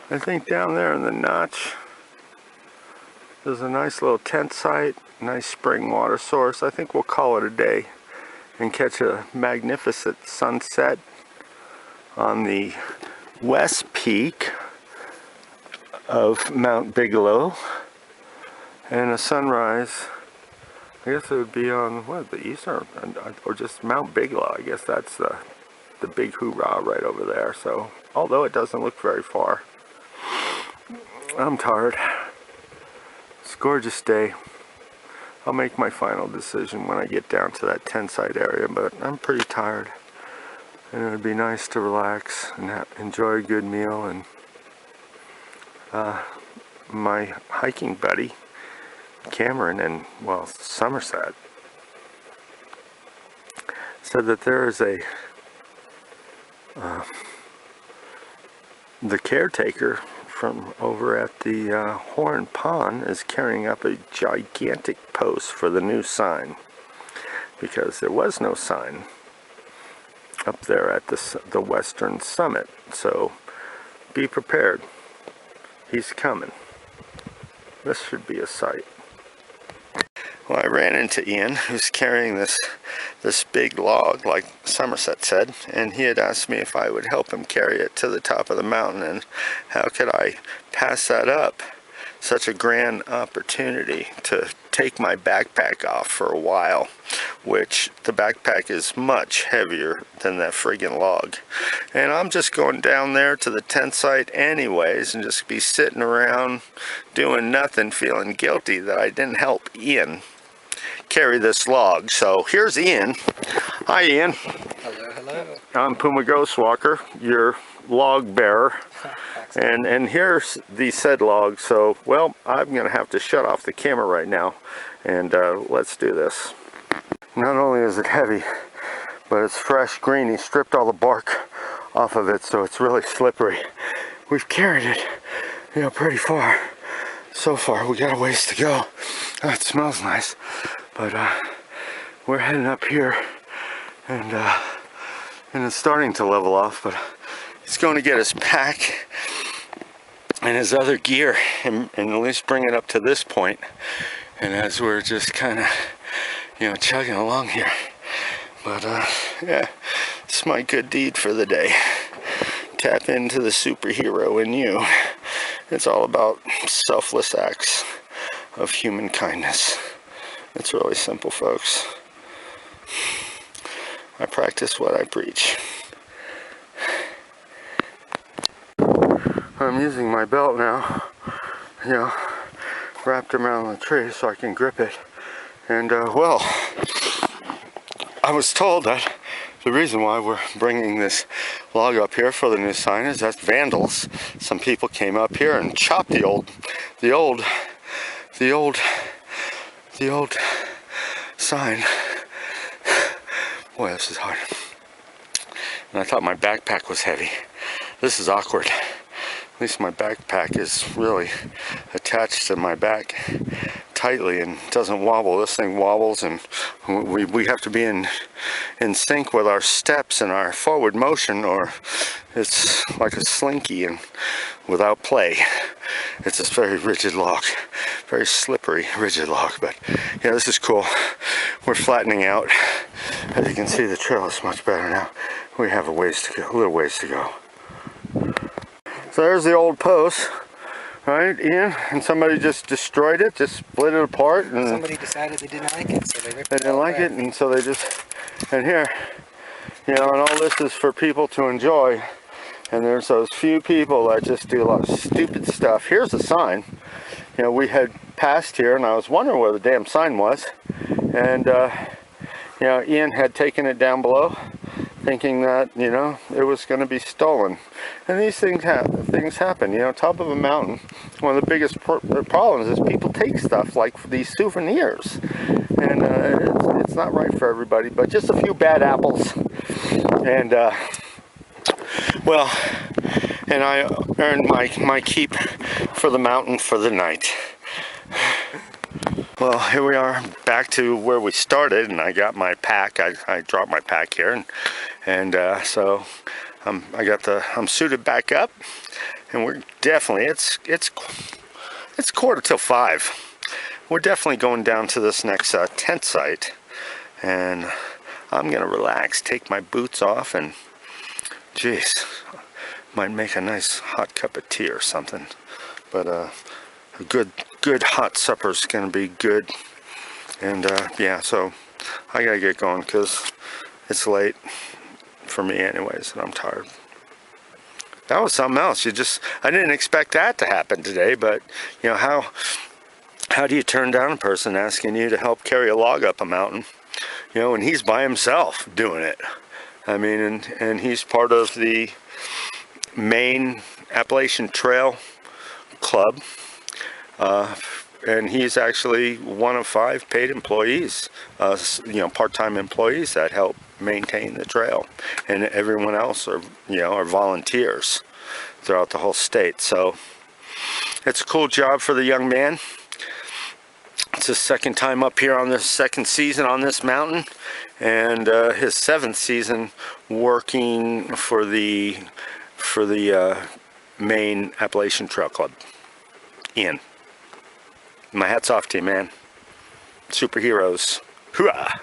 I think down there in the notch there's a nice little tent site, nice spring water source. I think we'll call it a day and catch a magnificent sunset on the west peak of Mount Bigelow, and a sunrise, I guess it would be on what, the eastern, or just Mount Bigelow. I guess that's the big hoorah right over there. So although it doesn't look very far, I'm tired. It's a gorgeous day. I'll make my final decision when I get down to that tent site area, but I'm pretty tired, and it would be nice to relax and enjoy a good meal. And my hiking buddy Cameron in, well, Somerset, said that there is a the caretaker from over at the Horn Pond is carrying up a gigantic post for the new sign, because there was no sign up there at the western summit. So be prepared, he's coming. This should be a sight. Well, I ran into Ian, who's carrying this big log, like Somerset said, and he had asked me if I would help him carry it to the top of the mountain, and how could I pass that up? Such a grand opportunity to take my backpack off for a while, which the backpack is much heavier than that friggin' log. And I'm just going down there to the tent site anyways, and just be sitting around doing nothing, feeling guilty that I didn't help Ian carry this log. So here's Ian. Hi, Ian. Hello, hello. I'm Puma Ghostwalker, your log bearer. And here's the said log. So, well, I'm gonna have to shut off the camera right now, and let's do this. Not only is it heavy, but it's fresh green. He stripped all the bark off of it, so it's really slippery. We've carried it, you know, pretty far. So far, we got a ways to go. Oh, it smells nice, but we're heading up here, and it's starting to level off. But he's going to get his pack and his other gear, and at least bring it up to this point. And as we're just kind of, you know, chugging along here, but yeah, it's my good deed for the day. Tap into the superhero in you. It's all about selfless acts of human kindness. It's really simple, folks. I practice what I preach. I'm using my belt now, you know, wrapped around the tree so I can grip it. And well, I was told that the reason why we're bringing this log up here for the new sign is that vandals, some people came up here and chopped the old sign. Boy, this is hard. And I thought my backpack was heavy. This is awkward. At least my backpack is really attached to my back tightly and doesn't wobble. This thing wobbles, and we have to be in sync with our steps and our forward motion, or it's like a slinky and without play. It's a very rigid log, very slippery, rigid log. But yeah, this is cool. We're flattening out. As you can see, the trail is much better now. We have a ways to go, a little ways to go. So there's the old post, right, Ian? And somebody just destroyed it, just split it apart. And somebody decided they didn't like it, so they ripped it. They didn't like it, and so they just, and here, you know, and all this is for people to enjoy. And there's those few people that just do a lot of stupid stuff. Here's the sign. You know, we had passed here, and I was wondering where the damn sign was. And, you know, Ian had taken it down below, thinking that, you know, it was going to be stolen. And these things happen, you know, top of a mountain. One of the biggest problems is people take stuff like these souvenirs, and it's not right for everybody, but just a few bad apples. And well, and I earned my keep for the mountain for the night. Well, here we are back to where we started, and I got my pack. I dropped my pack here, and so I'm suited back up, and we're definitely, it's 4:45. We're definitely going down to this next tent site, and I'm gonna relax, take my boots off, and geez, might make a nice hot cup of tea or something. But a good hot supper's gonna be good. And yeah, so I gotta get going because it's late for me anyways, and I'm tired. That was something else. I didn't expect that to happen today, but you know, how do you turn down a person asking you to help carry a log up a mountain? You know, and he's by himself doing it. I mean, and he's part of the Maine Appalachian Trail Club, and he's actually one of 5 paid employees, you know, part-time employees that help maintain the trail, and everyone else are, you know, are volunteers throughout the whole state. So it's a cool job for the young man. It's his second time up here on this second season on this mountain, and his 7th season working for the Maine Appalachian Trail Club. Ian, my hat's off to you, man. Superheroes. Hoorah!